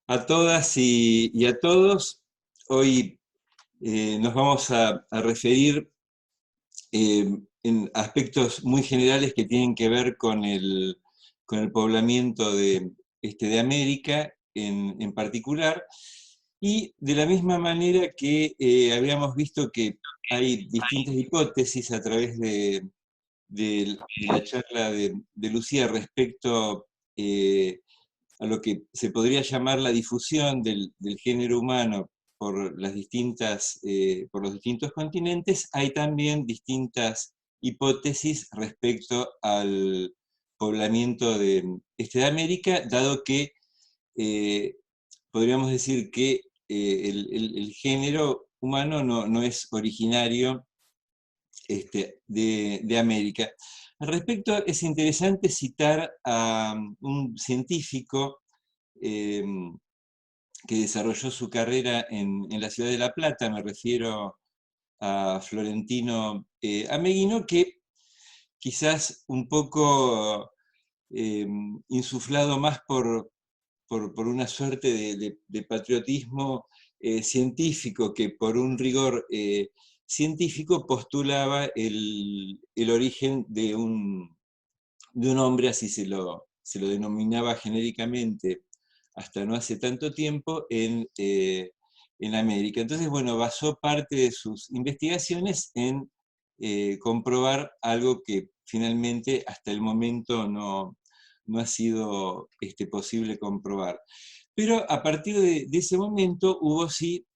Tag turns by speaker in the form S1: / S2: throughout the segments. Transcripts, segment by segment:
S1: A todas y a todos. Hoy nos vamos a referir eh, en aspectos muy generales que tienen que ver con el poblamiento de América en particular, y de la misma manera que habíamos visto que hay distintas hipótesis a través de la charla de Lucía respecto a lo que se podría llamar la difusión del género humano por por los distintos continentes. Hay también distintas hipótesis respecto al poblamiento de América, dado que eh, podríamos decir que el género humano no es originario de América. Al respecto, es interesante citar a un científico eh, que desarrolló su carrera en la ciudad de La Plata. Me refiero a Florentino Ameguino, que quizás un poco eh, insuflado más por una suerte de patriotismo científico que por un rigor científico, postulaba el origen de un hombre, así se lo denominaba genéricamente hasta no hace tanto tiempo, en América. Entonces, bueno, basó parte de sus investigaciones en comprobar algo que finalmente hasta el momento no ha sido posible comprobar. Pero a partir de ese momento hubo sí,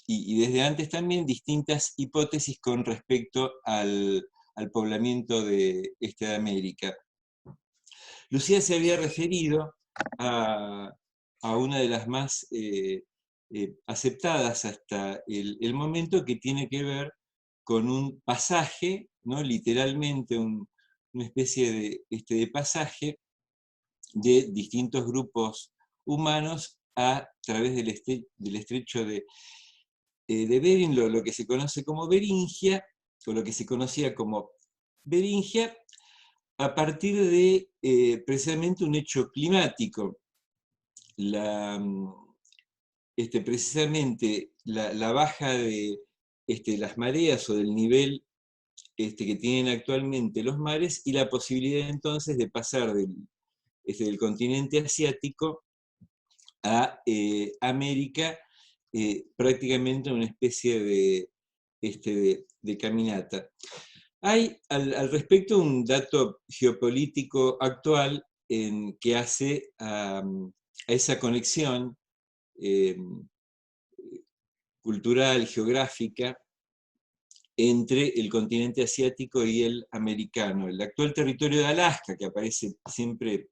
S1: y desde antes también, distintas hipótesis con respecto al poblamiento de América. Lucía se había referido a, a una de las más aceptadas hasta el momento, que tiene que ver con un pasaje, ¿no? Literalmente una especie de pasaje de distintos grupos humanos a través del estrecho de Bering, lo que se conoce como Beringia, o lo que se conocía como Beringia, a partir de precisamente un hecho climático. La, precisamente la baja de las mareas o del nivel que tienen actualmente los mares, y la posibilidad entonces de pasar del continente asiático a América, prácticamente una especie de caminata. Hay al respecto un dato geopolítico actual que hace a esa conexión eh, cultural, geográfica, entre el continente asiático y el americano. El actual territorio de Alaska, que aparece siempre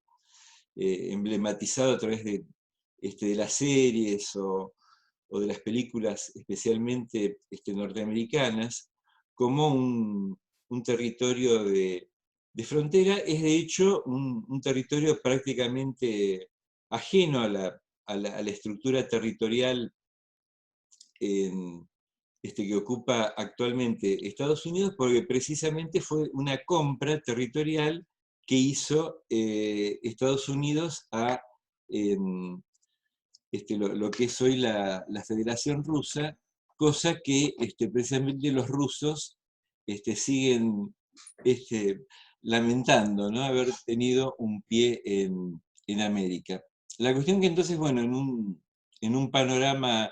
S1: emblematizado a través de las series o de las películas, especialmente norteamericanas, como un territorio de frontera, es de hecho un territorio prácticamente ajeno a la estructura territorial en, que ocupa actualmente Estados Unidos, porque precisamente fue una compra territorial que hizo Estados Unidos a lo que es hoy la Federación Rusa, cosa que precisamente los rusos siguen este, lamentando, ¿no? Haber tenido un pie en América. La cuestión que entonces, bueno, en un panorama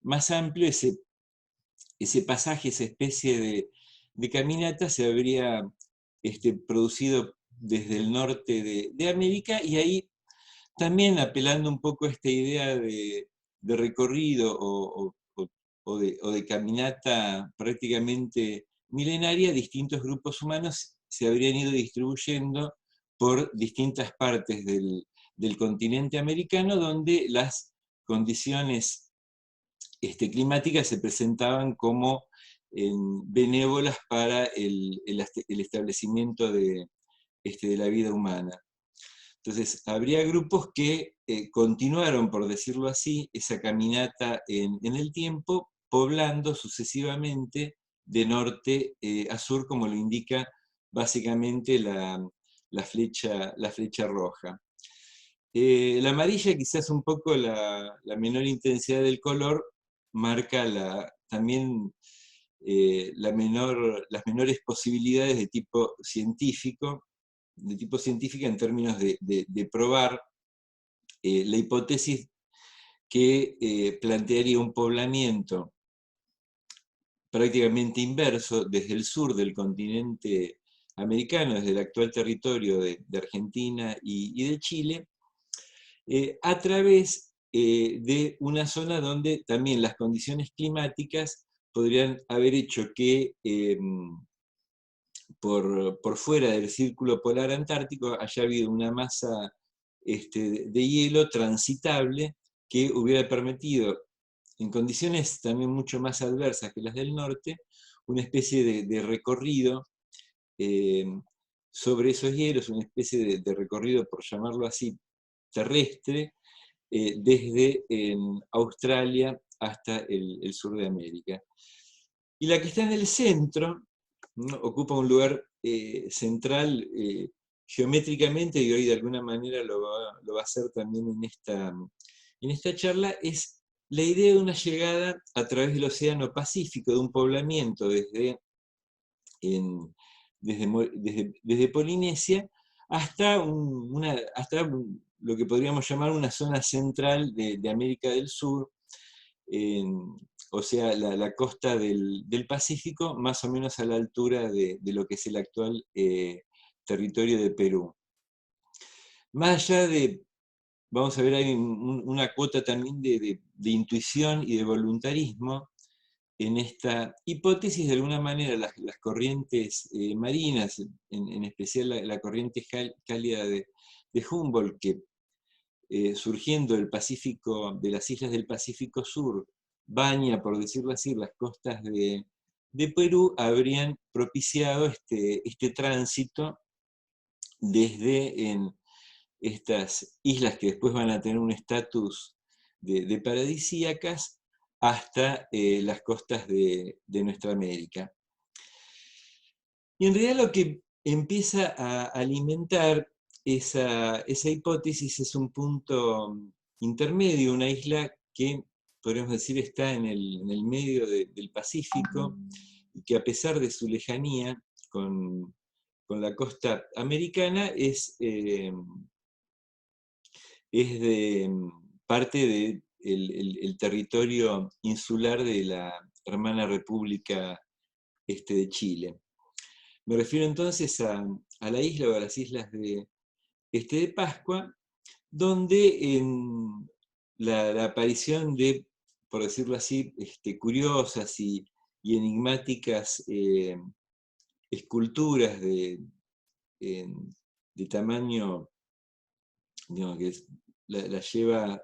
S1: más amplio, ese pasaje, esa especie de caminata se habría producido desde el norte de América, y ahí también apelando un poco a esta idea de recorrido o de caminata prácticamente milenaria, distintos grupos humanos se habrían ido distribuyendo por distintas partes del continente americano, donde las condiciones climáticas se presentaban como benévolas para el establecimiento de la vida humana. Entonces, habría grupos que continuaron, por decirlo así, esa caminata en el tiempo, poblando sucesivamente de norte a sur, como lo indica básicamente la flecha roja. La amarilla, quizás un poco la menor intensidad del color, marca también las menores posibilidades de tipo científico en términos de probar la hipótesis que plantearía un poblamiento prácticamente inverso desde el sur del continente americano, desde el actual territorio de Argentina y de Chile, a través de una zona donde también las condiciones climáticas podrían haber hecho que por fuera del círculo polar antártico haya habido una masa de hielo transitable que hubiera permitido, en condiciones también mucho más adversas que las del norte, una especie de recorrido eh, sobre esos hielos, una especie de recorrido, por llamarlo así, terrestre, desde Australia hasta el sur de América. Y la que está en el centro, ¿no? Ocupa un lugar central geométricamente, y hoy de alguna manera lo va a hacer también en esta charla, es la idea de una llegada a través del Océano Pacífico, de un poblamiento desde Polinesia hasta, hasta lo que podríamos llamar una zona central de América del Sur, o sea, la costa del Pacífico, más o menos a la altura de lo que es el actual territorio de Perú. Más allá vamos a ver, hay una cuota también de intuición y de voluntarismo en esta hipótesis. De alguna manera las corrientes marinas, en especial la corriente cálida de Humboldt, que surgiendo del Pacífico, de las islas del Pacífico Sur, baña, por decirlo así, las costas de Perú, habrían propiciado este tránsito desde estas islas que después van a tener un estatus de paradisíacas hasta las costas de nuestra América. Y en realidad lo que empieza a alimentar esa hipótesis es un punto intermedio, una isla que podríamos decir está en el medio del Pacífico, y que a pesar de su lejanía con la costa americana es parte del territorio insular de la hermana República de Chile. Me refiero entonces a la isla o a las islas de Pascua, donde en la aparición de, por decirlo así, curiosas y enigmáticas esculturas de tamaño, digamos, que la lleva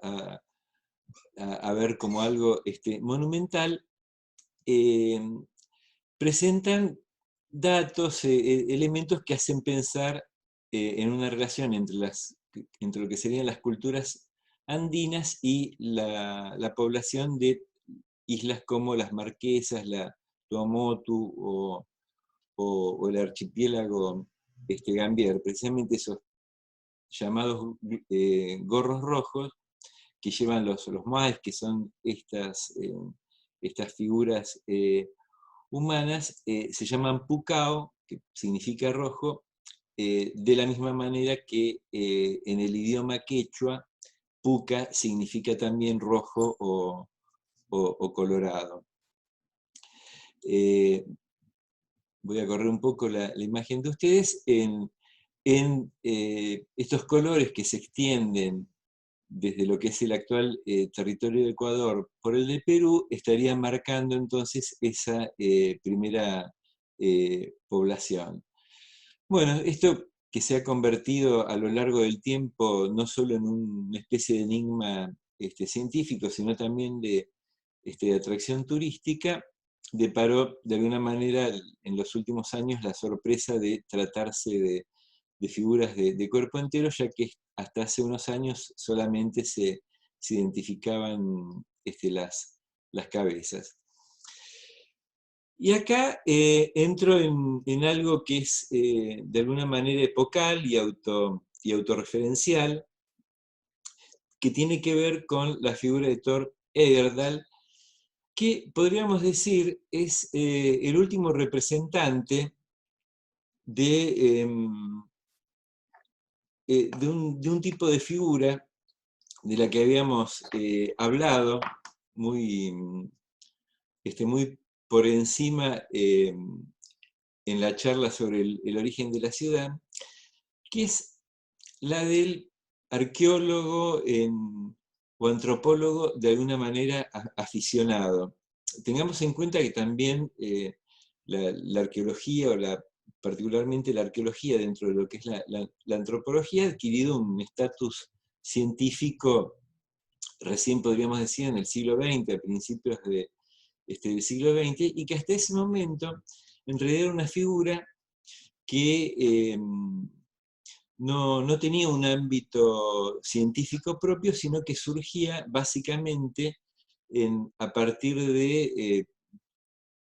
S1: a ver como algo monumental, presentan datos, elementos que hacen pensar en una relación entre lo que serían las culturas andinas y la población de islas como las Marquesas, la Tuamotu o el archipiélago Gambier, precisamente esos llamados gorros rojos que llevan los moais, que son estas figuras humanas, se llaman pucao, que significa rojo, de la misma manera que en el idioma quechua, puca significa también rojo o colorado. Voy a correr un poco la imagen de ustedes. En estos colores que se extienden desde lo que es el actual territorio de Ecuador por el de Perú, estarían marcando entonces esa primera población. Bueno, esto que se ha convertido a lo largo del tiempo no solo en una especie de enigma científico, sino también de atracción turística, deparó de alguna manera en los últimos años la sorpresa de tratarse de figuras de cuerpo entero, ya que hasta hace unos años solamente se identificaban las cabezas. Y acá entro en algo que es de alguna manera epocal y autorreferencial, que tiene que ver con la figura de Thor Heyerdahl, que podríamos decir es el último representante de, de un tipo de figura de la que habíamos hablado muy, muy por encima en la charla sobre el origen de la ciudad, que es la del arqueólogo o antropólogo de alguna manera aficionado. Tengamos en cuenta que también la arqueología, particularmente la arqueología dentro de lo que es la antropología, ha adquirido un estatus científico, recién podríamos decir, en el siglo XX, a principios del siglo XX, y que hasta ese momento en realidad era una figura que no tenía un ámbito científico propio, sino que surgía básicamente a partir de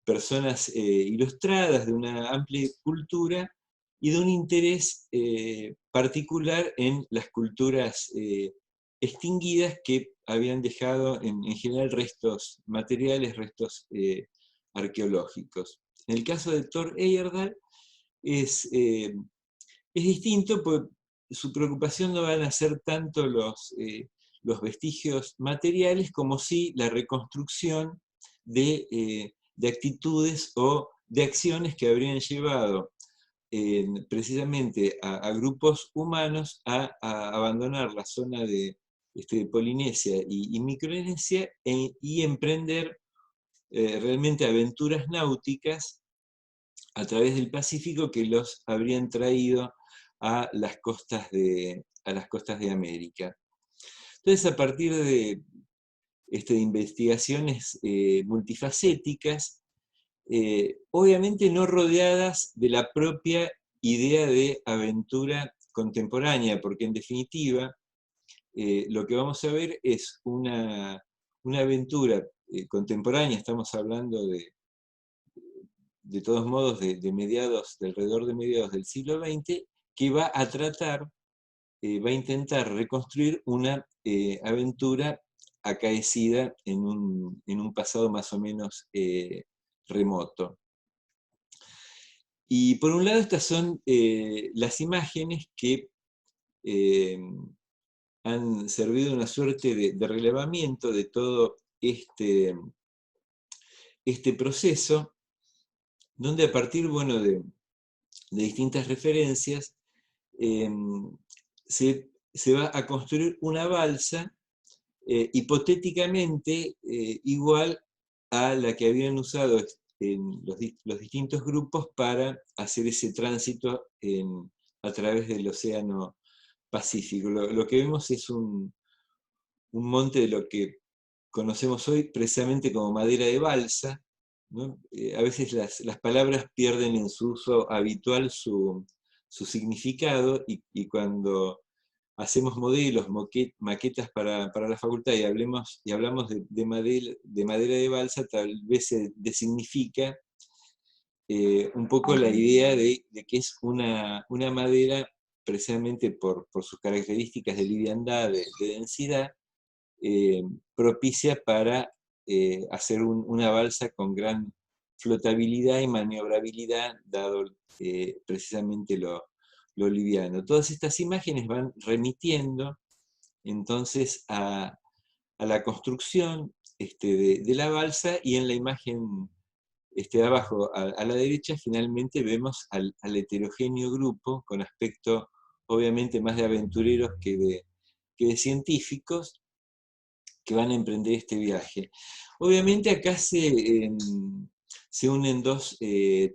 S1: personas ilustradas, de una amplia cultura y de un interés particular en las culturas extinguidas que habían dejado en general restos materiales, restos arqueológicos. En el caso de Thor Heyerdahl es distinto, porque su preocupación no van a ser tanto los vestigios materiales como sí la reconstrucción de actitudes o de acciones que habrían llevado precisamente a grupos humanos a abandonar la zona de Polinesia y Micronesia y emprender realmente aventuras náuticas a través del Pacífico que los habrían traído a las costas de América. Entonces, a partir de investigaciones multifacéticas, obviamente no rodeadas de la propia idea de aventura contemporánea, porque en definitiva lo que vamos a ver es una aventura contemporánea, estamos hablando de todos modos de alrededor de mediados del siglo XX, que va a tratar, va a intentar reconstruir una aventura acaecida en un pasado más o menos remoto. Y por un lado estas son las imágenes que han servido una suerte de relevamiento de todo este proceso, donde a partir, bueno, de distintas referencias, se va a construir una balsa hipotéticamente igual a la que habían usado en los distintos grupos para hacer ese tránsito a través del Océano Pacífico. Lo que vemos es un monte de lo que conocemos hoy precisamente como madera de balsa, ¿no? A veces las palabras pierden en su uso habitual su significado y cuando hacemos modelos, maquetas para la facultad y hablamos de madera de balsa, tal vez se designifica un poco la idea de que es una madera precisamente por sus características de liviandad, de densidad, propicia para hacer una balsa con gran flotabilidad y maniobrabilidad, dado precisamente lo liviano. Todas estas imágenes van remitiendo entonces a la construcción de la balsa, y en la imagen abajo a la derecha finalmente vemos al heterogéneo grupo con aspecto obviamente más de aventureros que de científicos, que van a emprender este viaje. Obviamente acá se unen dos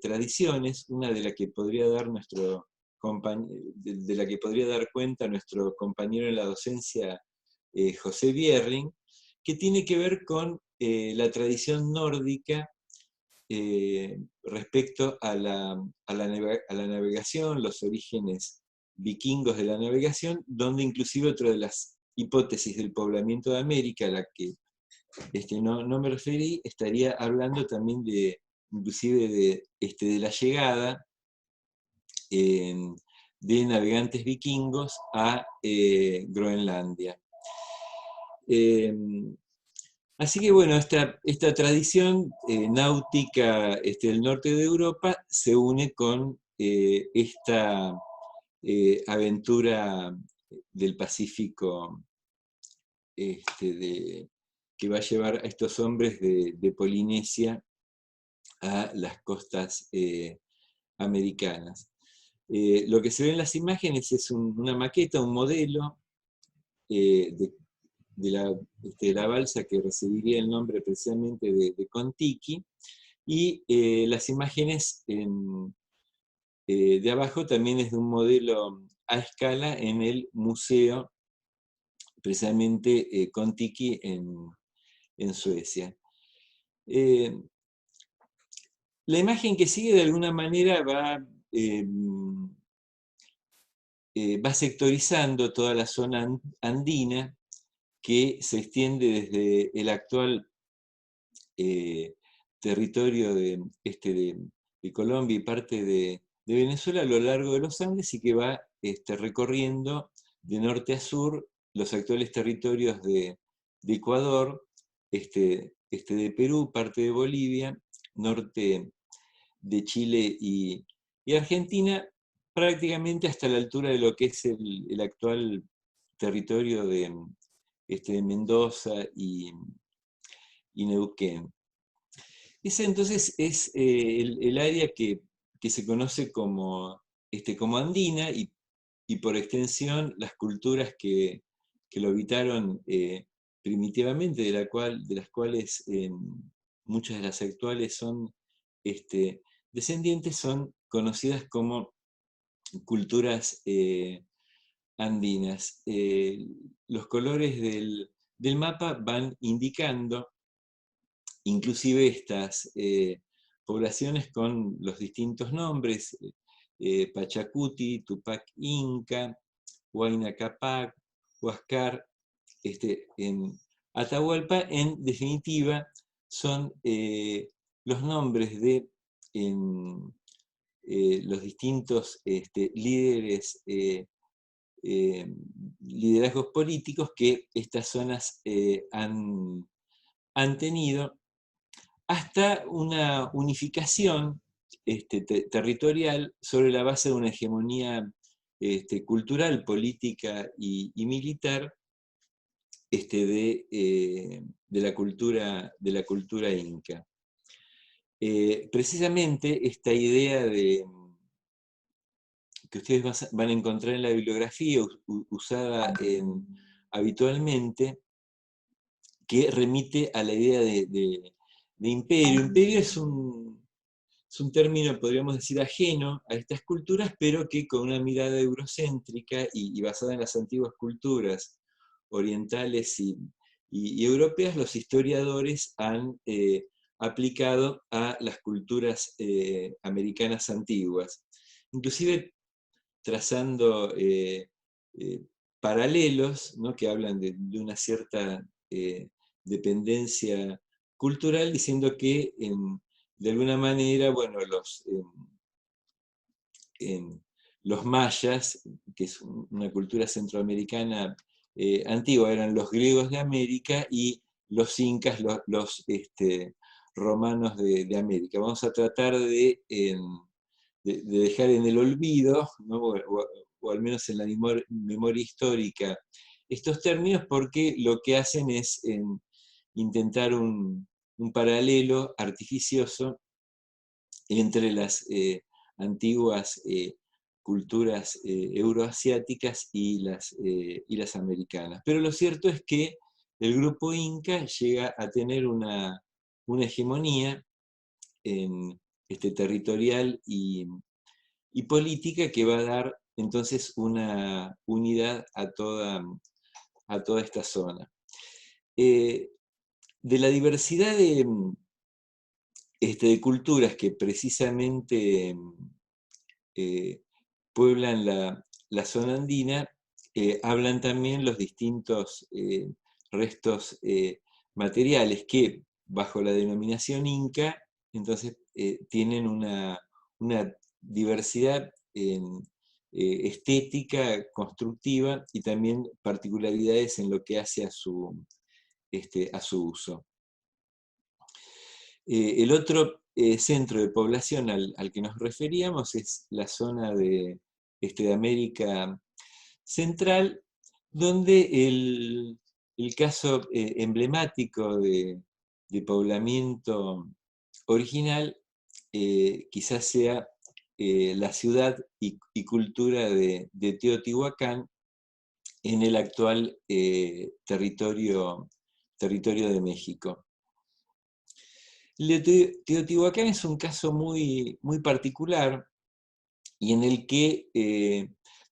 S1: tradiciones, una de la que podría dar cuenta nuestro compañero en la docencia, José Bierring, que tiene que ver con la tradición nórdica respecto a la navegación, los orígenes vikingos de la navegación, donde inclusive otra de las hipótesis del poblamiento de América, a la que no me referí, estaría hablando también inclusive de la llegada de navegantes vikingos a Groenlandia. Así que bueno, esta tradición náutica del norte de Europa se une con esta aventura del Pacífico que va a llevar a estos hombres de Polinesia a las costas americanas. Lo que se ve en las imágenes es una maqueta, un modelo de la balsa que recibiría el nombre precisamente de Kon-Tiki, y las imágenes de abajo también es de un modelo a escala en el museo, precisamente Kon-Tiki en Suecia. La imagen que sigue de alguna manera va sectorizando toda la zona andina, que se extiende desde el actual territorio de Colombia y parte de Venezuela a lo largo de los Andes, y que va recorriendo de norte a sur los actuales territorios de Ecuador, de Perú, parte de Bolivia, norte de Chile y Argentina, prácticamente hasta la altura de lo que es el actual territorio de Mendoza y Neuquén. Esa entonces es el área que se conoce como andina, y por extensión las culturas que lo habitaron primitivamente, de las cuales muchas de las actuales son descendientes, son conocidas como culturas andinas. Los colores del mapa van indicando inclusive estas poblaciones con los distintos nombres, Pachacuti, Tupac Inca, Huayna Capac, Huáscar, en Atahualpa, en definitiva, son los nombres de los distintos líderes, liderazgos políticos que estas zonas han tenido, hasta una unificación territorial sobre la base de una hegemonía cultural, política y militar de la cultura inca. Precisamente esta idea que ustedes van a encontrar en la bibliografía usada habitualmente, que remite a la idea de imperio. Imperio es un término, podríamos decir, ajeno a estas culturas, pero que con una mirada eurocéntrica y basada en las antiguas culturas orientales y europeas, los historiadores han aplicado a las culturas americanas antiguas, inclusive trazando paralelos, ¿no?, que hablan de una cierta dependencia cultural, diciendo que de alguna manera, bueno, los mayas, que es una cultura centroamericana antigua, eran los griegos de América, y los incas, los romanos de América. Vamos a tratar de dejar en el olvido, ¿no?, o al menos en la memoria histórica, estos términos, porque lo que hacen es intentar un paralelo artificioso entre las antiguas culturas euroasiáticas y las americanas. Pero lo cierto es que el grupo inca llega a tener una hegemonía territorial y política, que va a dar entonces una unidad a toda esta zona. De la diversidad de culturas que precisamente pueblan la zona andina, hablan también los distintos restos materiales que, bajo la denominación inca, entonces tienen una diversidad estética, constructiva, y también particularidades en lo que hace a su a su uso. El otro centro de población al que nos referíamos es la zona de América Central, donde el caso emblemático de poblamiento original quizás sea la ciudad y cultura de Teotihuacán en el actual territorio de México. Teotihuacán es un caso muy, muy particular y en el que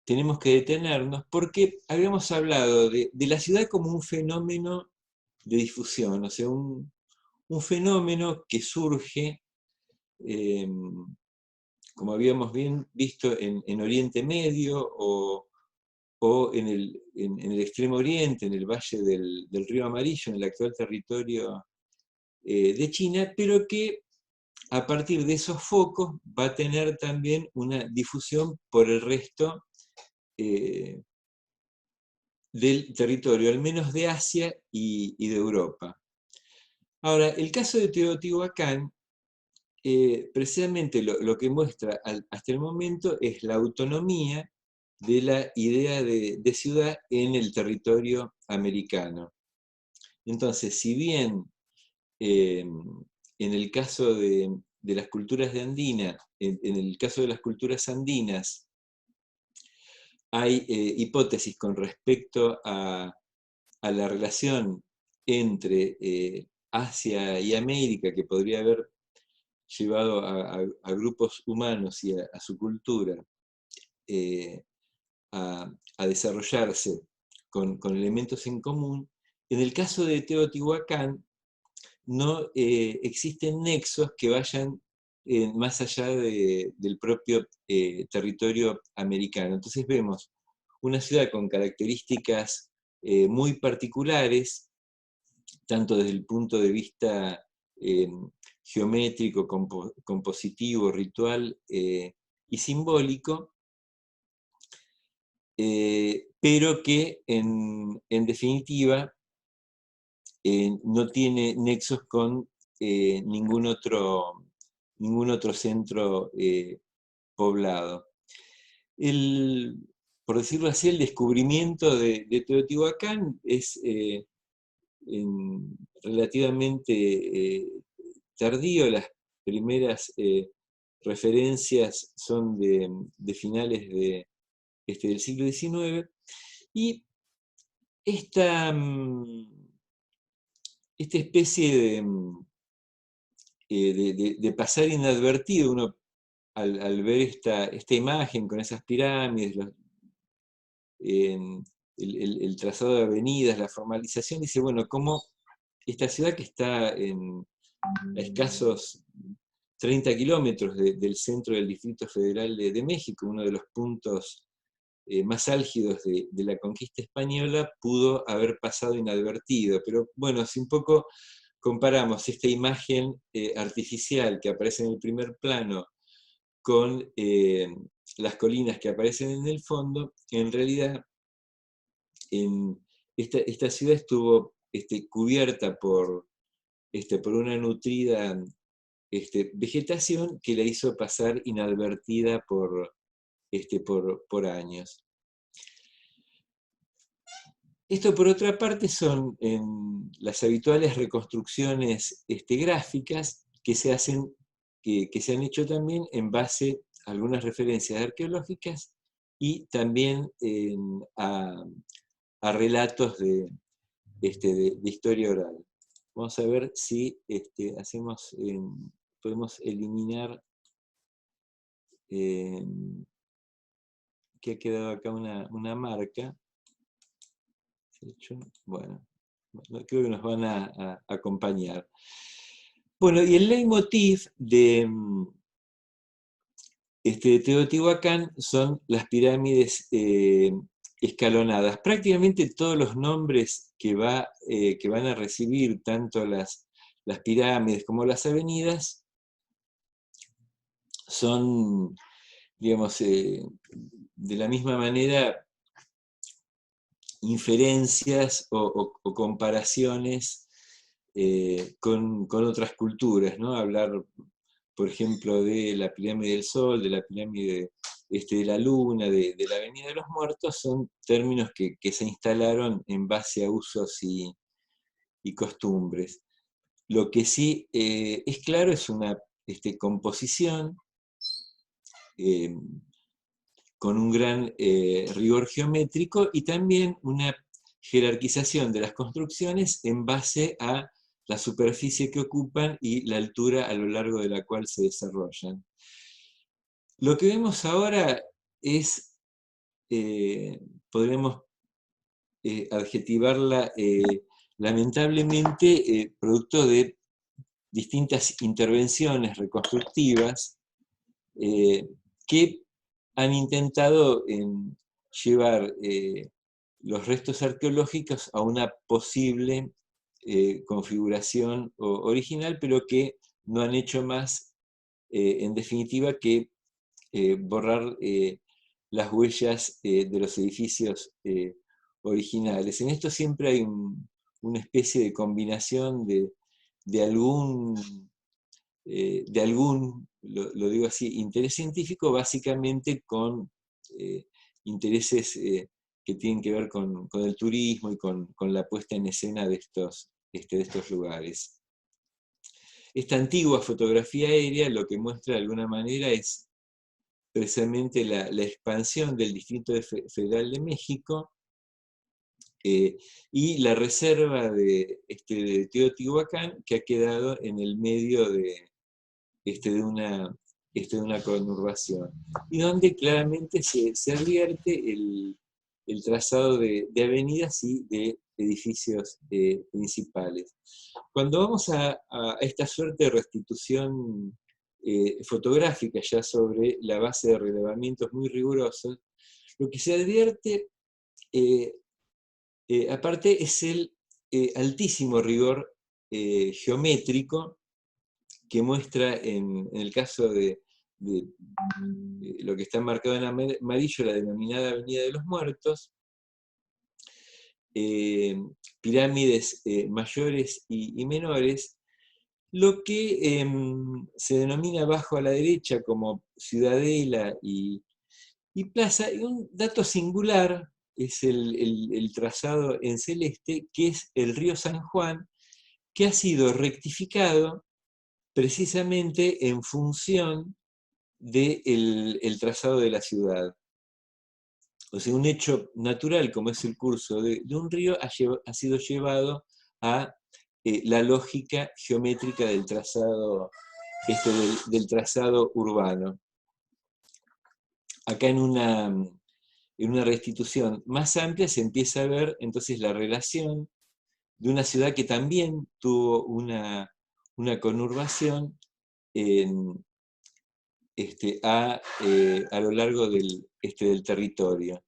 S1: tenemos que detenernos porque habíamos hablado de la ciudad como un fenómeno de difusión, o sea, un fenómeno que surge, como habíamos bien visto, en Oriente Medio o en el Extremo Oriente, en el valle del Río Amarillo, en el actual territorio de China, pero que a partir de esos focos va a tener también una difusión por el resto del territorio, al menos de Asia y de Europa. Ahora, el caso de Teotihuacán, precisamente lo que muestra hasta el momento es la autonomía de la idea de ciudad en el territorio americano. Entonces, si bien en el caso de las culturas de Andina, en el caso de las culturas andinas, hay hipótesis con respecto a la relación entre Asia y América que podría haber llevado a grupos humanos y a su cultura a desarrollarse con elementos en común. En el caso de Teotihuacán, no existen nexos que vayan más allá del propio territorio americano. Entonces vemos una ciudad con características muy particulares, tanto desde el punto de vista geométrico, compositivo, ritual y simbólico, pero que en definitiva no tiene nexos con ningún otro centro poblado. Por decirlo así, el descubrimiento de Teotihuacán es relativamente tardío. Las primeras referencias son de finales del siglo XIX, y esta especie de pasar inadvertido, uno al ver esta imagen con esas pirámides, el trazado de avenidas, la formalización, dice, bueno, ¿cómo esta ciudad que está a escasos 30 kilómetros del centro del Distrito Federal de México, uno de los puntos más álgidos de la conquista española, pudo haber pasado inadvertido? Pero bueno, si un poco comparamos esta imagen artificial que aparece en el primer plano con las colinas que aparecen en el fondo, en realidad esta ciudad estuvo cubierta por una nutrida vegetación que la hizo pasar inadvertida por años. Esto, por otra parte, son las habituales reconstrucciones gráficas que se hacen, que se han hecho también en base a algunas referencias arqueológicas y también a relatos de historia oral. Vamos a ver si podemos eliminar, que ha quedado acá una marca. Bueno, creo que nos van a acompañar. Bueno, y el leitmotiv de Teotihuacán son las pirámides escalonadas. Prácticamente todos los nombres que van a recibir tanto las pirámides como las avenidas son, digamos, de la misma manera, inferencias o comparaciones con otras culturas, ¿no? Hablar, por ejemplo, de la pirámide del Sol, de la pirámide de la Luna, de la Avenida de los Muertos, son términos que se instalaron en base a usos y costumbres. Lo que sí es claro es una composición con un gran rigor geométrico y también una jerarquización de las construcciones en base a la superficie que ocupan y la altura a lo largo de la cual se desarrollan. Lo que vemos ahora es, podremos adjetivarla lamentablemente producto de distintas intervenciones reconstructivas que han intentado llevar los restos arqueológicos a una posible configuración original, pero que no han hecho más, en definitiva, que borrar las huellas de los edificios originales. En esto siempre hay una especie de combinación de algún, lo digo así, interés científico, básicamente con intereses que tienen que ver con el turismo y con la puesta en escena de estos lugares. Esta antigua fotografía aérea lo que muestra de alguna manera es precisamente la expansión del Distrito Federal de México y la reserva de Teotihuacán, que ha quedado en el medio de una conurbación, y donde claramente se advierte el trazado de avenidas y de edificios principales. Cuando vamos a esta suerte de restitución fotográfica ya sobre la base de relevamientos muy rigurosos, lo que se advierte aparte es el altísimo rigor geométrico que muestra en el caso de lo que está marcado en amarillo, la denominada Avenida de los Muertos, pirámides mayores y menores, lo que se denomina abajo a la derecha como Ciudadela y Plaza, y un dato singular es el trazado en celeste, que es el río San Juan, que ha sido rectificado precisamente en función del trazado de la ciudad. O sea, un hecho natural como es el curso de un río ha sido llevado a la lógica geométrica del trazado, del trazado urbano. Acá en una restitución más amplia se empieza a ver entonces la relación de una ciudad que también tuvo una conurbación a lo largo del territorio.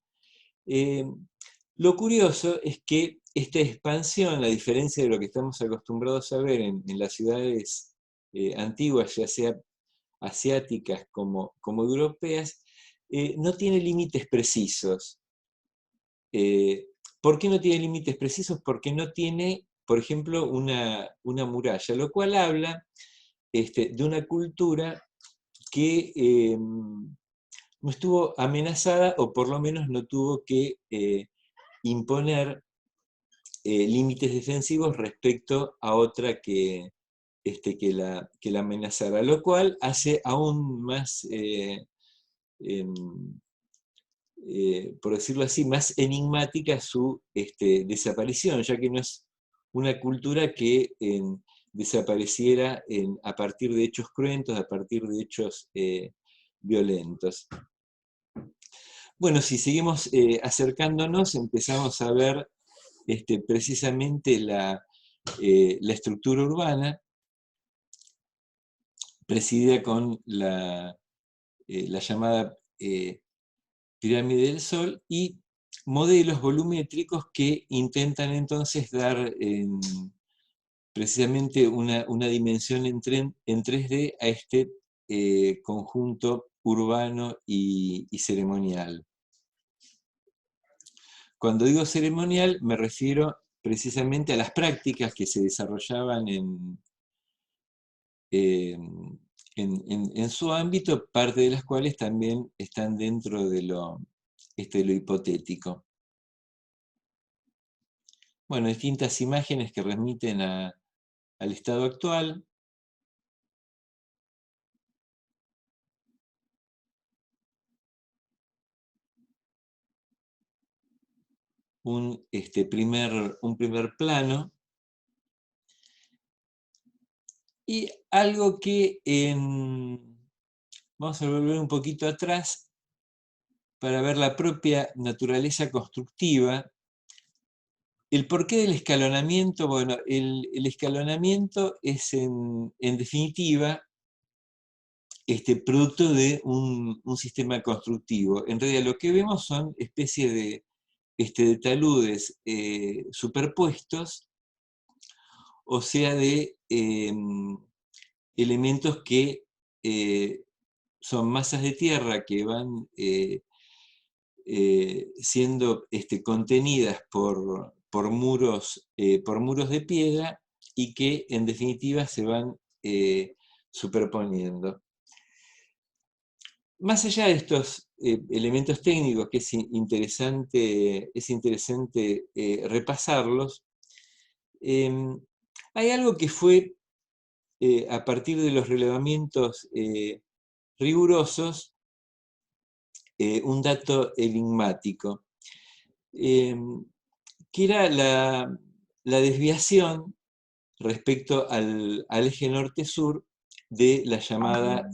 S1: Lo curioso es que esta expansión, a diferencia de lo que estamos acostumbrados a ver en las ciudades antiguas, ya sea asiáticas como europeas, no tiene límites precisos. ¿Por qué no tiene límites precisos? Porque no tiene, por ejemplo, una muralla, lo cual habla de una cultura que no estuvo amenazada, o por lo menos no tuvo que imponer límites defensivos respecto a otra que la amenazara, lo cual hace aún más, por decirlo así, más enigmática su desaparición, ya que no es una cultura que desapareciera a partir de hechos cruentos, a partir de hechos violentos. Bueno, si seguimos acercándonos, empezamos a ver precisamente la estructura urbana, presidida con la llamada pirámide del Sol, y modelos volumétricos que intentan entonces dar precisamente una dimensión en 3D a este conjunto urbano y ceremonial. Cuando digo ceremonial, me refiero precisamente a las prácticas que se desarrollaban en su ámbito, parte de las cuales también están dentro de lo hipotético. Bueno, distintas imágenes que remiten al estado actual. Un primer plano. Y algo que vamos a volver un poquito atrás para ver la propia naturaleza constructiva. El porqué del escalonamiento, bueno, el escalonamiento es en definitiva producto de un sistema constructivo. En realidad lo que vemos son especies de taludes superpuestos, o sea, de elementos que son masas de tierra que van siendo contenidas por muros de piedra y que en definitiva se van superponiendo. Más allá de estos elementos técnicos, que es interesante repasarlos, hay algo que fue, a partir de los relevamientos rigurosos, un dato enigmático, que era la desviación respecto al eje norte-sur de la llamada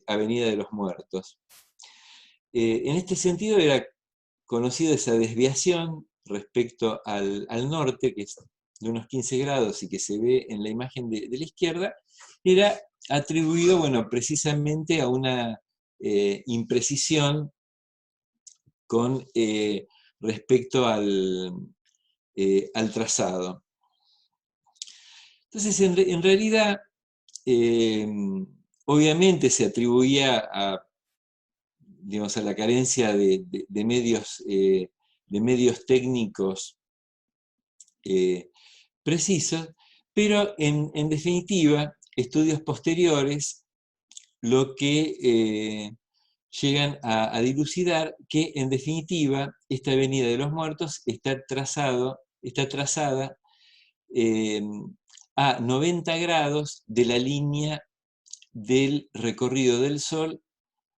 S1: Avenida de los Muertos. En este sentido era conocida esa desviación respecto al norte, que es de unos 15 grados y que se ve en la imagen de la izquierda, era atribuido, bueno, precisamente a una imprecisión con respecto al trazado. Entonces, en realidad, obviamente se atribuía a la carencia de medios técnicos precisos, pero en definitiva, estudios posteriores lo que llegan a dilucidar que en definitiva esta Avenida de los Muertos está trazada a 90 grados de la línea del recorrido del Sol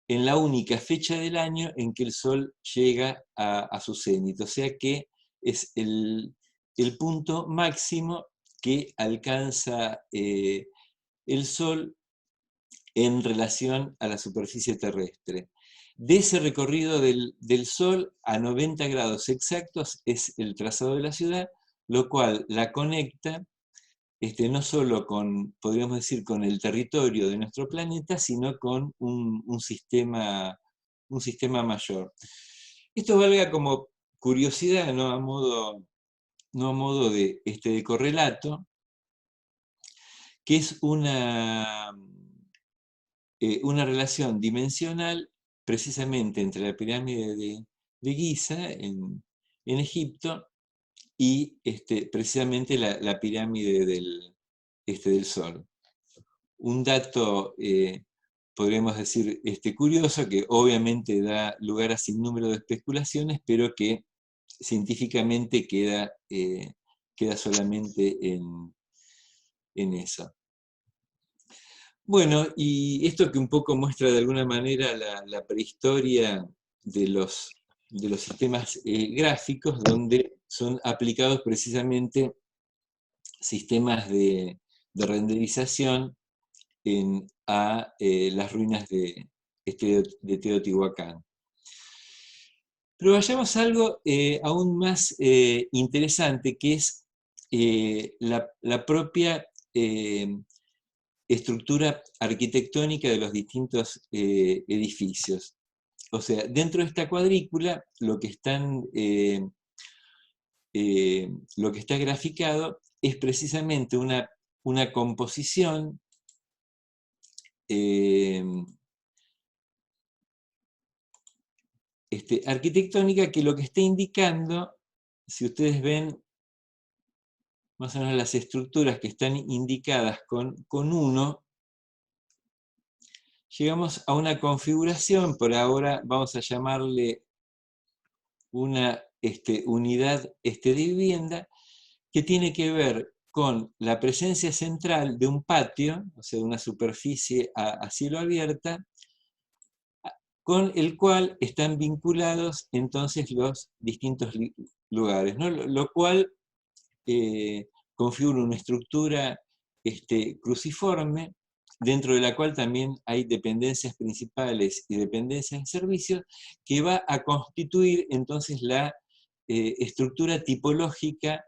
S1: en la única fecha del año en que el Sol llega a su cénit. O sea que es el punto máximo que alcanza el Sol en relación a la superficie terrestre. De ese recorrido del Sol a 90 grados exactos es el trazado de la ciudad, lo cual la conecta no solo con, podríamos decir, con el territorio de nuestro planeta, sino con un sistema mayor. Esto valga como curiosidad, no a modo de correlato, que es una relación dimensional precisamente entre la pirámide de Giza en Egipto y precisamente la pirámide del Sol. Un dato, podríamos decir, curioso, que obviamente da lugar a sin número de especulaciones, pero que científicamente queda solamente en eso. Bueno, y esto que un poco muestra de alguna manera la prehistoria de los sistemas gráficos, donde son aplicados precisamente sistemas de renderización a las ruinas de Teotihuacán. Pero vayamos a algo aún más interesante, que es la propia estructura arquitectónica de los distintos edificios. O sea, dentro de esta cuadrícula, lo que está graficado es precisamente una composición arquitectónica, que lo que está indicando si ustedes ven más o menos las estructuras que están indicadas con 1, llegamos a una configuración, por ahora vamos a llamarle una unidad de vivienda, que tiene que ver con la presencia central de un patio, o sea, una superficie a cielo abierta, con el cual están vinculados entonces los distintos lugares, ¿no? Lo cual configura una estructura cruciforme, dentro de la cual también hay dependencias principales y dependencias de servicios, que va a constituir entonces la estructura tipológica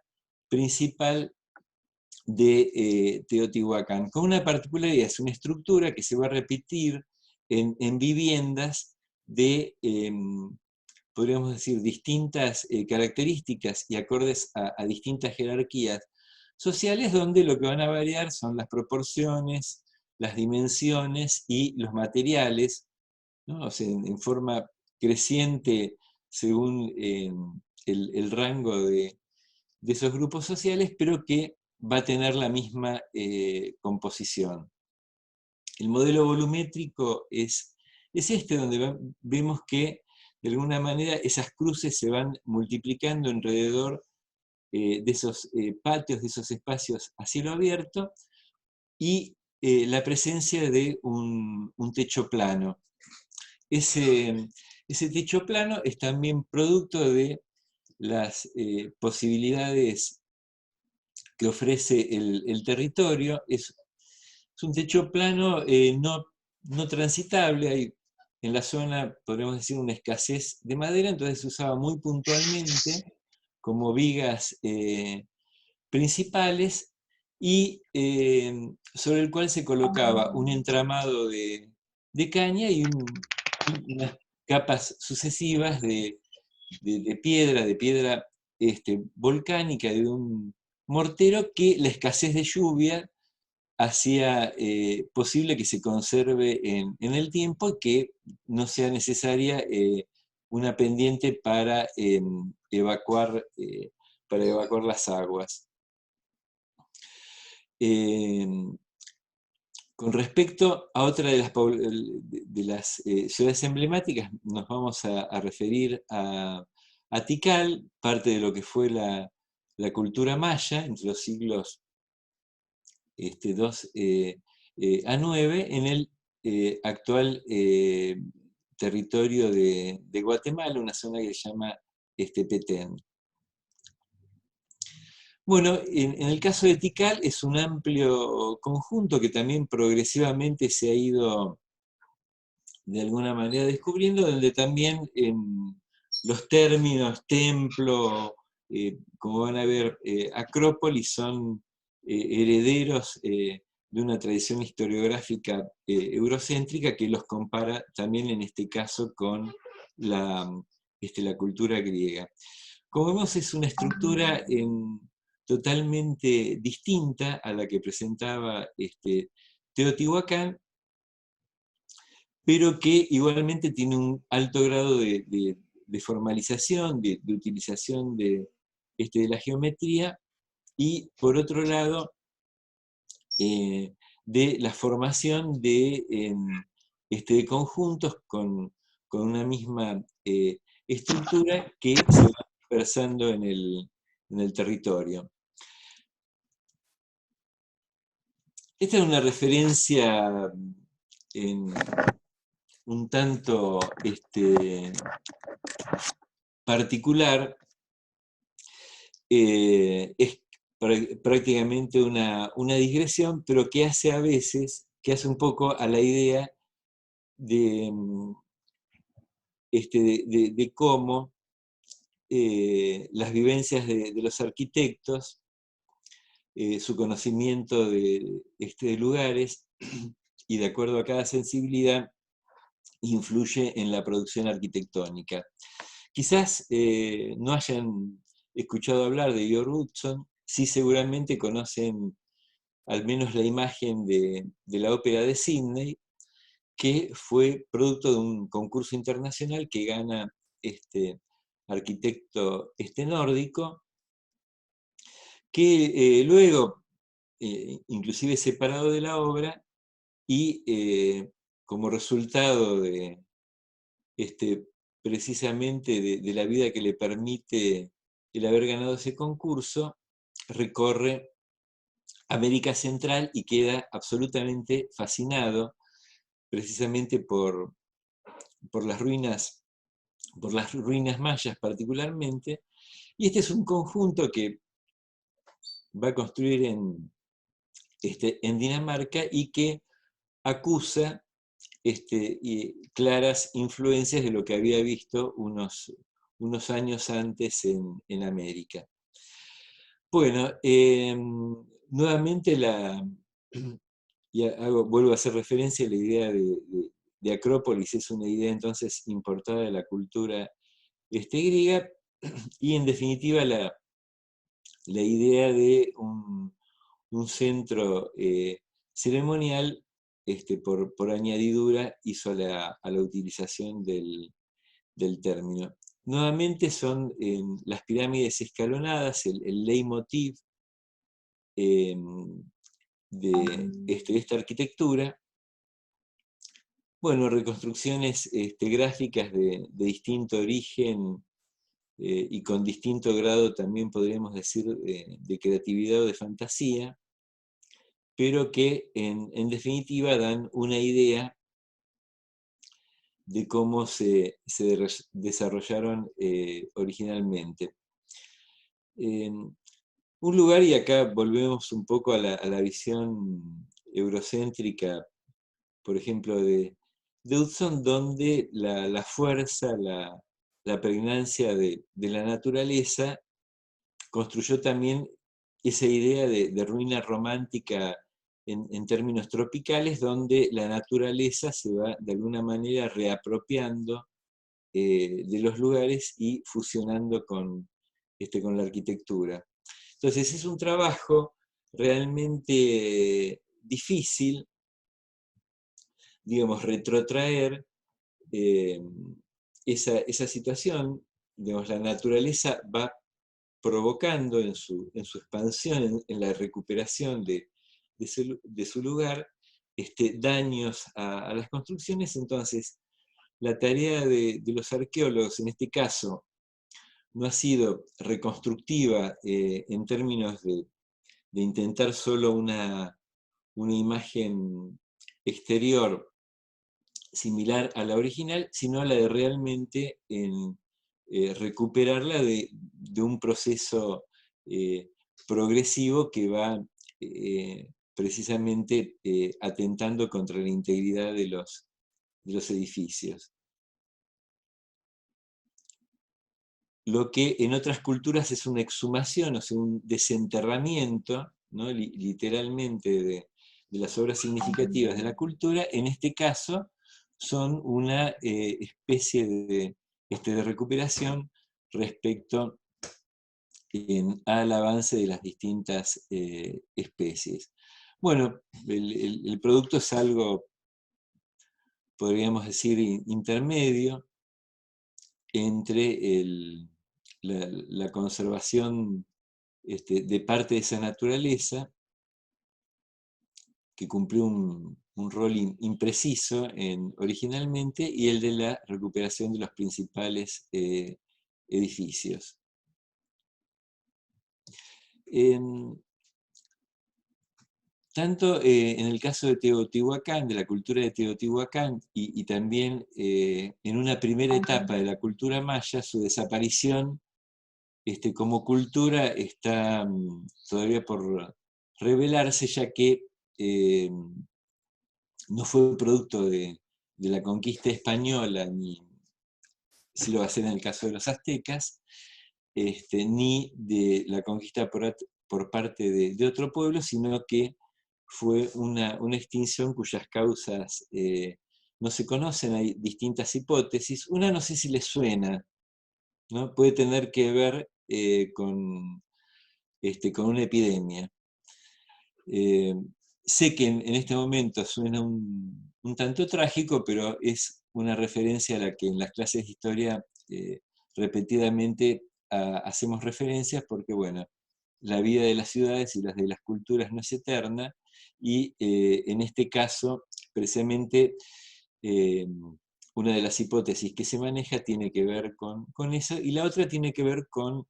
S1: principal de Teotihuacán, con una particularidad: es una estructura que se va a repetir en viviendas de, podríamos decir, distintas características y acordes a distintas jerarquías sociales, donde lo que van a variar son las proporciones, las dimensiones y los materiales, ¿no? O sea, en forma creciente según el rango de esos grupos sociales, pero que va a tener la misma composición. El modelo volumétrico es donde vemos que de alguna manera esas cruces se van multiplicando alrededor de esos patios, de esos espacios a cielo abierto, y la presencia de un techo plano. Ese techo plano es también producto de las posibilidades que ofrece el territorio. Es un techo plano no transitable. Hay en la zona, podríamos decir, una escasez de madera, entonces se usaba muy puntualmente como vigas principales, y sobre el cual se colocaba un entramado de caña y unas capas sucesivas de piedra volcánica, de un mortero, que la escasez de lluvia hacía posible que se conserve en el tiempo, y que no sea necesaria una pendiente evacuar, para evacuar las aguas. Con respecto a otra de las ciudades emblemáticas, nos vamos a referir a Tikal, parte de lo que fue la cultura maya entre los siglos 2 a 9, en el actual territorio de Guatemala, una zona que se llama Petén. Bueno, en el caso de Tikal es un amplio conjunto que también progresivamente se ha ido de alguna manera descubriendo, donde también los términos templo, como van a ver, acrópolis, son herederos de una tradición historiográfica eurocéntrica, que los compara también en este caso con la cultura griega. Como vemos, es una estructura totalmente distinta a la que presentaba Teotihuacán, pero que igualmente tiene un alto grado de formalización, de utilización de la geometría, y por otro lado, de la formación de conjuntos con una misma estructura, que se va dispersando en el territorio. Esta es una referencia un tanto particular. Es prácticamente una digresión, pero que hace a veces, que hace un poco a la idea de cómo las vivencias de los arquitectos, su conocimiento de lugares, y de acuerdo a cada sensibilidad, influye en la producción arquitectónica. Quizás no hayan escuchado hablar de George Hudson, sí seguramente conocen al menos la imagen de la ópera de Sydney, que fue producto de un concurso internacional que gana arquitecto nórdico, que luego, inclusive separado de la obra, y como resultado de precisamente de la vida que le permite el haber ganado ese concurso, recorre América Central y queda absolutamente fascinado precisamente por las ruinas, por las ruinas mayas particularmente, y este es un conjunto que va a construir en Dinamarca y que acusa claras influencias de lo que había visto unos años antes en América. Bueno, nuevamente vuelvo a hacer referencia a la idea de Acrópolis, es una idea entonces importada de la cultura griega, y en definitiva la idea de un centro ceremonial, por añadidura, hizo a la utilización del término. Nuevamente son las pirámides escalonadas, el leitmotiv de esta arquitectura. Bueno, reconstrucciones gráficas de distinto origen y con distinto grado, también podríamos decir, de creatividad o de fantasía, pero que en definitiva dan una idea de cómo se desarrollaron originalmente. Un lugar, y acá volvemos un poco a la visión eurocéntrica, por ejemplo, de Hudson, donde la fuerza, la pregnancia de la naturaleza construyó también esa idea de ruina romántica en términos tropicales, donde la naturaleza se va de alguna manera reapropiando de los lugares y fusionando con la arquitectura. Entonces es un trabajo realmente difícil, digamos, retrotraer esa situación. Digamos, la naturaleza va provocando en su expansión, en la recuperación de su lugar, daños a las construcciones. Entonces, la tarea de los arqueólogos en este caso no ha sido reconstructiva en términos de intentar solo una imagen exterior similar a la original, sino la de realmente recuperarla de un proceso progresivo que va precisamente atentando contra la integridad de los edificios. Lo que en otras culturas es una exhumación, o sea, un desenterramiento, ¿no? Literalmente de las obras significativas de la cultura, en este caso son una especie de recuperación respecto al avance de las distintas especies. Bueno, el producto es algo, podríamos decir, intermedio entre la conservación de parte de esa naturaleza, que cumplió un rol impreciso originalmente, y el de la recuperación de los principales edificios. Tanto en el caso de Teotihuacán, de la cultura de Teotihuacán, y también en una primera etapa de la cultura maya, su desaparición como cultura está todavía por revelarse, ya que no fue producto de la conquista española, ni si lo va a ser en el caso de los aztecas, ni de la conquista por parte de otro pueblo, sino que fue una extinción cuyas causas no se conocen. Hay distintas hipótesis. Una, no sé si les suena, ¿no? Puede tener que ver con una epidemia. Sé que en este momento suena un tanto trágico, pero es una referencia a la que en las clases de historia repetidamente hacemos referencias porque, bueno, la vida de las ciudades y las de las culturas no es eterna, y en este caso, precisamente, una de las hipótesis que se maneja tiene que ver con eso, y la otra tiene que ver con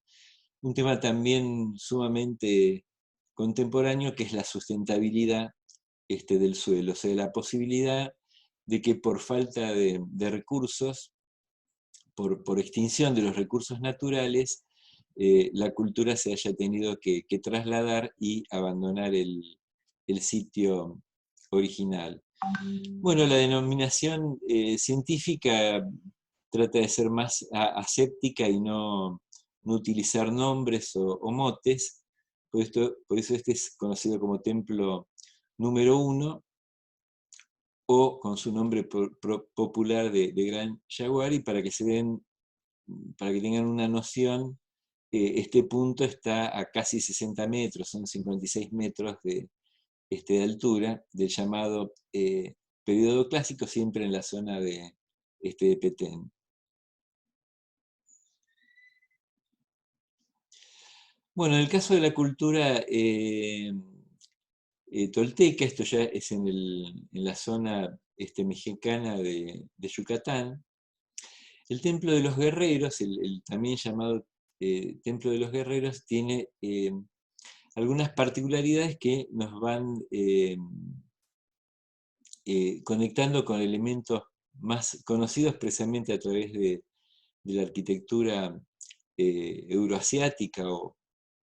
S1: un tema también sumamente contemporáneo, que es la sustentabilidad del suelo, o sea, la posibilidad de que por falta de recursos, por extinción de los recursos naturales, la cultura se haya tenido que trasladar y abandonar el sitio original. Bueno, la denominación científica trata de ser más aséptica y no utilizar nombres o motes, por eso este es conocido como templo número 1, o con su nombre popular de Gran Jaguar, y para que para que tengan una noción, este punto está a casi 60 metros, son 56 metros de altura, del llamado periodo clásico, siempre en la zona de Petén. Bueno, en el caso de la cultura tolteca, esto ya es en la zona mexicana de Yucatán. El Templo de los Guerreros, el también llamado Templo de los Guerreros, tiene algunas particularidades que nos van conectando con elementos más conocidos precisamente a través de la arquitectura euroasiática, o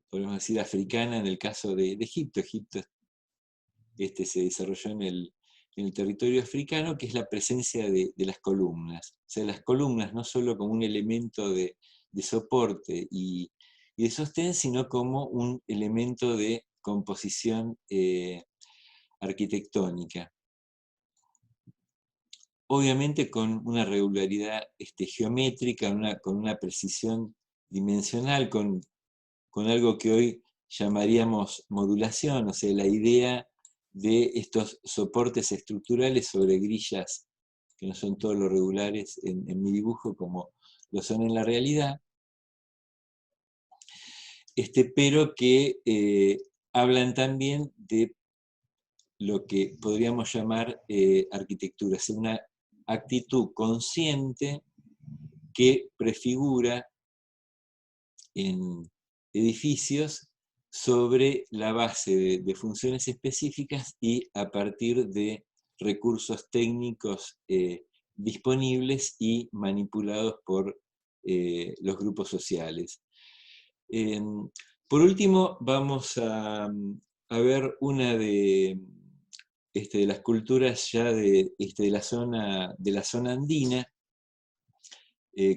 S1: podemos decir africana en el caso de Egipto. Egipto se desarrolló en el territorio africano, que es la presencia de las columnas. O sea, las columnas no solo como un elemento de soporte y de sostén, sino como un elemento de composición arquitectónica. Obviamente con una regularidad geométrica, con una precisión dimensional, con algo que hoy llamaríamos modulación, o sea, la idea de estos soportes estructurales sobre grillas, que no son todos los regulares en mi dibujo como lo son en la realidad, pero que hablan también de lo que podríamos llamar arquitectura, es una actitud consciente que prefigura en edificios sobre la base de funciones específicas y a partir de recursos técnicos disponibles y manipulados por los grupos sociales. Por último, vamos a ver una de las culturas ya de la zona andina,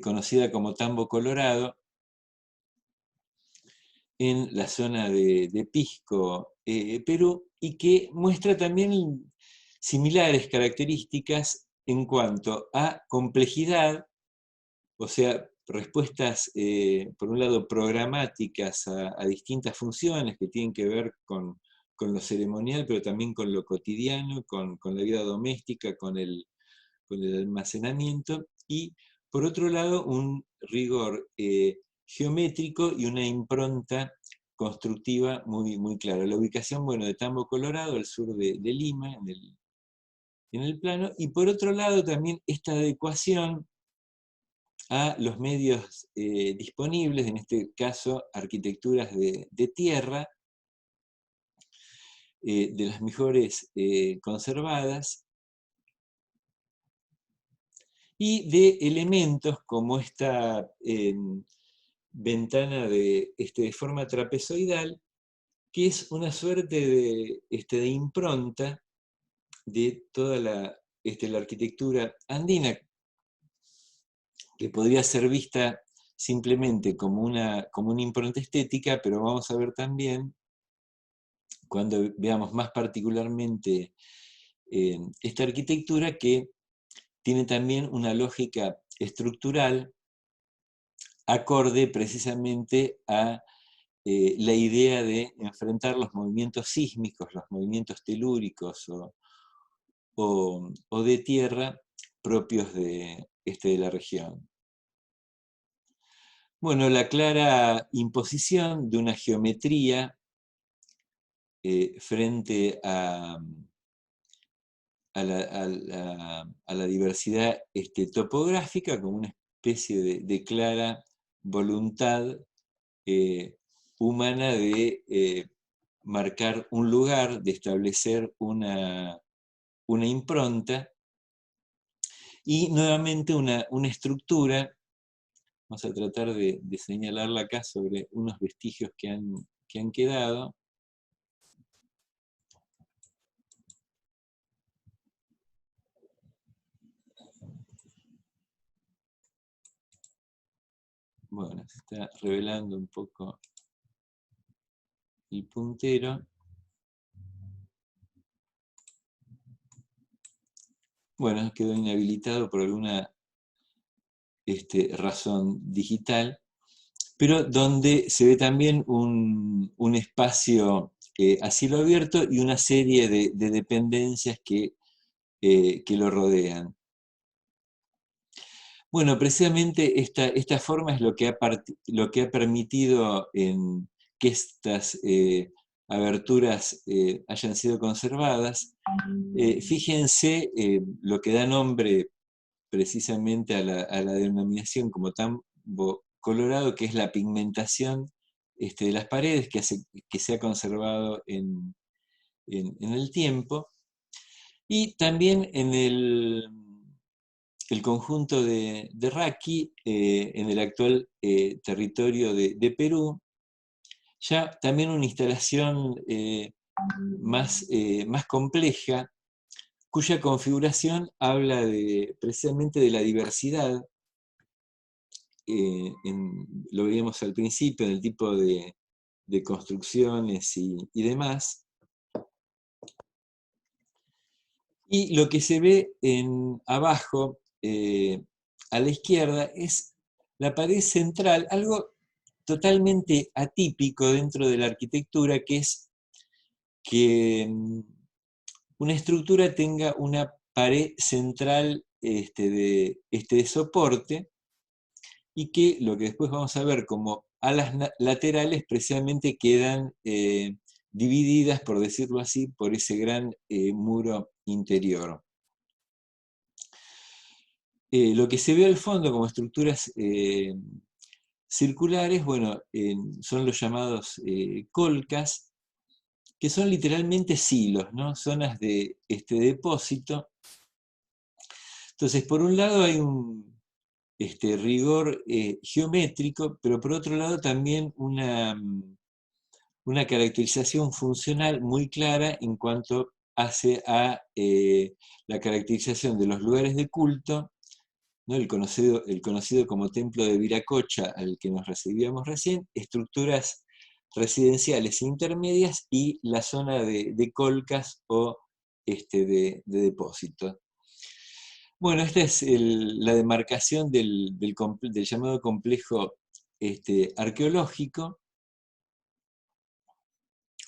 S1: conocida como Tambo Colorado, en la zona de Pisco, Perú, y que muestra también similares características en cuanto a complejidad, o sea, respuestas, por un lado, programáticas a distintas funciones que tienen que ver con lo ceremonial, pero también con lo cotidiano, con la vida doméstica, con el almacenamiento, y por otro lado, un rigor geométrico y una impronta constructiva muy clara. La ubicación, bueno, de Tambo Colorado, al sur de Lima, en el plano, y por otro lado también esta adecuación a los medios disponibles, en este caso arquitecturas de tierra, de las mejores conservadas, y de elementos como esta ventana de forma trapezoidal, que es una suerte de impronta de toda la arquitectura andina, que podría ser vista simplemente como una impronta estética, pero vamos a ver también, cuando veamos más particularmente esta arquitectura, que tiene también una lógica estructural acorde precisamente a la idea de enfrentar los movimientos sísmicos, los movimientos telúricos o de tierra propios de la región. Bueno, la clara imposición de una geometría frente a la diversidad topográfica como una especie de clara voluntad humana de marcar un lugar, de establecer una impronta y nuevamente una estructura. Vamos a tratar de señalarla acá sobre unos vestigios que han quedado. Bueno, se está revelando un poco el puntero. Bueno, quedó inhabilitado por alguna razón digital, pero donde se ve también un espacio a cielo abierto y una serie de dependencias que lo rodean. Bueno, precisamente esta forma es lo que ha permitido que estas aberturas hayan sido conservadas. Fíjense lo que da nombre precisamente a la denominación como tambo colorado, que es la pigmentación de las paredes que se ha conservado en el tiempo. Y también en el conjunto de Raqui, en el actual territorio de Perú, ya también una instalación más compleja, cuya configuración habla precisamente de la diversidad, lo veíamos al principio, en el tipo de construcciones y demás. Y lo que se ve abajo, a la izquierda, es la pared central, algo totalmente atípico dentro de la arquitectura, que es que una estructura tenga una pared central de soporte, y que lo que después vamos a ver como alas laterales precisamente quedan divididas, por decirlo así, por ese gran muro interior. Lo que se ve al fondo como estructuras circulares, bueno, son los llamados colcas, que son literalmente silos, ¿no? Zonas de depósito. Entonces, por un lado hay un rigor geométrico, pero por otro lado también una caracterización funcional muy clara en cuanto hace a la caracterización de los lugares de culto, ¿no? El conocido como Templo de Viracocha, al que nos recibíamos recién, estructuras residenciales intermedias y la zona de colcas o de depósito. Bueno, esta es la demarcación del llamado complejo arqueológico,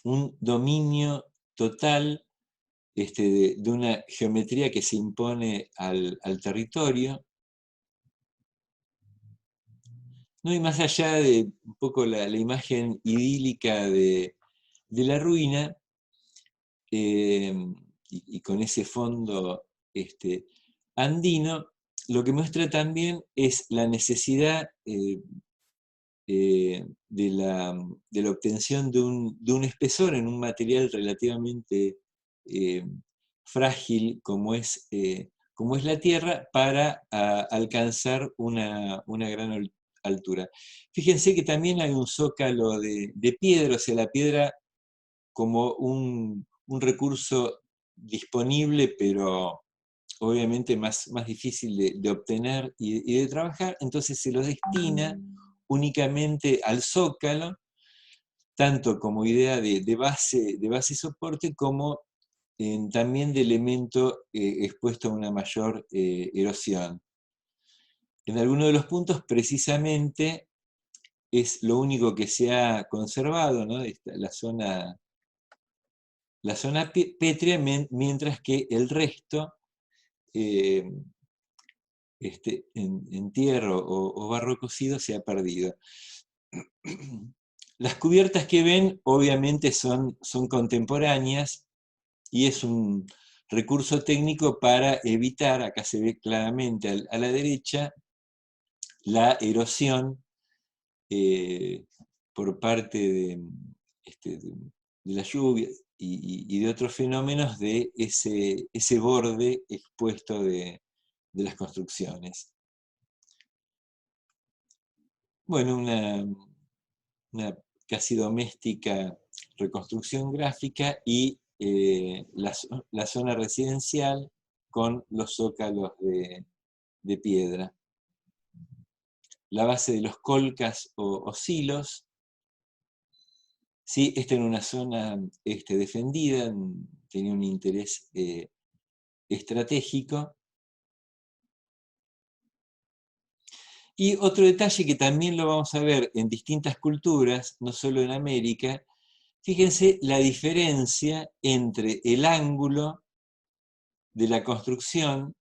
S1: un dominio total de una geometría que se impone al territorio, ¿no? Y más allá de un poco la imagen idílica de la ruina, y con ese fondo andino, lo que muestra también es la necesidad de la obtención de un espesor en un material relativamente eh, frágil como es la tierra para alcanzar una gran altura. Fíjense que también hay un zócalo de piedra, o sea, la piedra como un recurso disponible, pero obviamente más difícil de obtener y de trabajar, entonces se lo destina únicamente al zócalo, tanto como idea de base soporte, como también de elemento expuesto a una mayor erosión. En algunos de los puntos, precisamente, es lo único que se ha conservado, ¿no? La zona pétrea, mientras que el resto en tierra o barro cocido se ha perdido. Las cubiertas que ven obviamente son contemporáneas y es un recurso técnico para evitar, acá se ve claramente a la derecha, la erosión por parte de la lluvia y de otros fenómenos de ese borde expuesto de las construcciones. Bueno, una casi doméstica reconstrucción gráfica y la zona residencial con los zócalos de piedra. La base de los colcas o silos, ¿sí? Esta en una zona defendida, tenía un interés estratégico. Y otro detalle que también lo vamos a ver en distintas culturas, no solo en América, fíjense la diferencia entre el ángulo de la construcción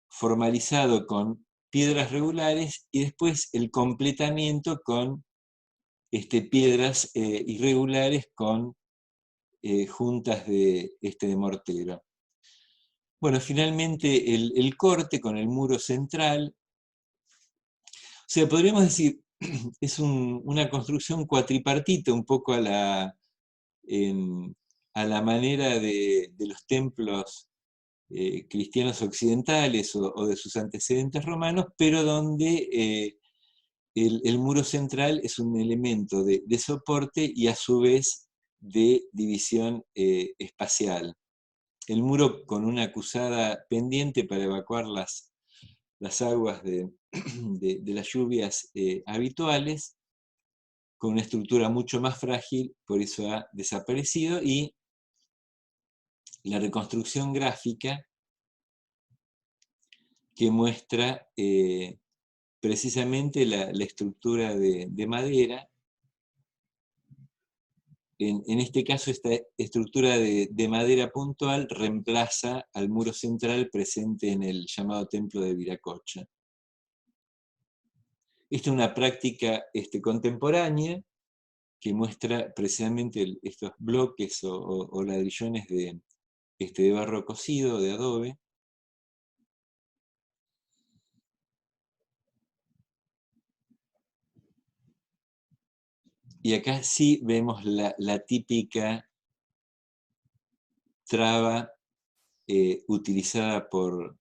S1: formalizado con piedras regulares y después el completamiento con piedras irregulares con juntas de mortero. Bueno, finalmente el corte con el muro central. O sea, podríamos decir, es una construcción cuatripartita, un poco a la manera de los templos cristianos occidentales o de sus antecedentes romanos, pero donde el muro central es un elemento de soporte y a su vez de división espacial. El muro con una acusada pendiente para evacuar las aguas de las lluvias habituales, con una estructura mucho más frágil, por eso ha desaparecido, y la reconstrucción gráfica que muestra precisamente la estructura de madera. En este caso, esta estructura de madera puntual reemplaza al muro central presente en el llamado templo de Viracocha. Esta es una práctica contemporánea que muestra precisamente estos bloques o ladrillones de barro cocido, de adobe. Y acá sí vemos la típica traba utilizada por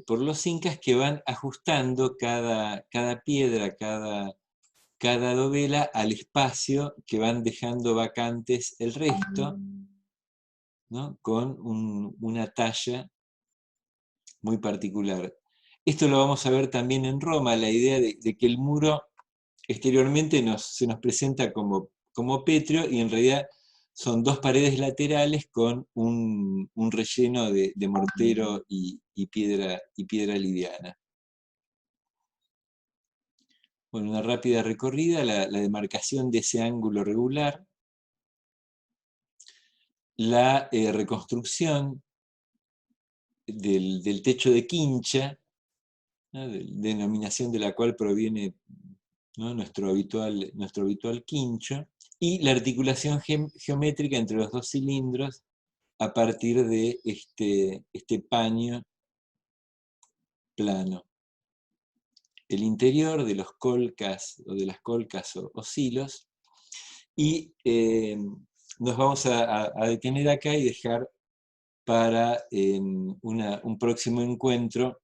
S1: los incas, que van ajustando cada piedra, cada dovela al espacio que van dejando vacantes el resto, ¿no? Con una talla muy particular. Esto lo vamos a ver también en Roma, la idea de que el muro exteriormente se nos presenta como pétreo, y en realidad son dos paredes laterales con un relleno de mortero y piedra liviana. Bueno, una rápida recorrida, la demarcación de ese ángulo regular, la reconstrucción del techo de quincha, ¿no? Denominación de la cual proviene, ¿no? nuestro habitual quincho, y la articulación geométrica entre los dos cilindros a partir de este paño plano. El interior de los colcas o de las colcas o silos, y nos vamos a detener acá y dejar para un próximo encuentro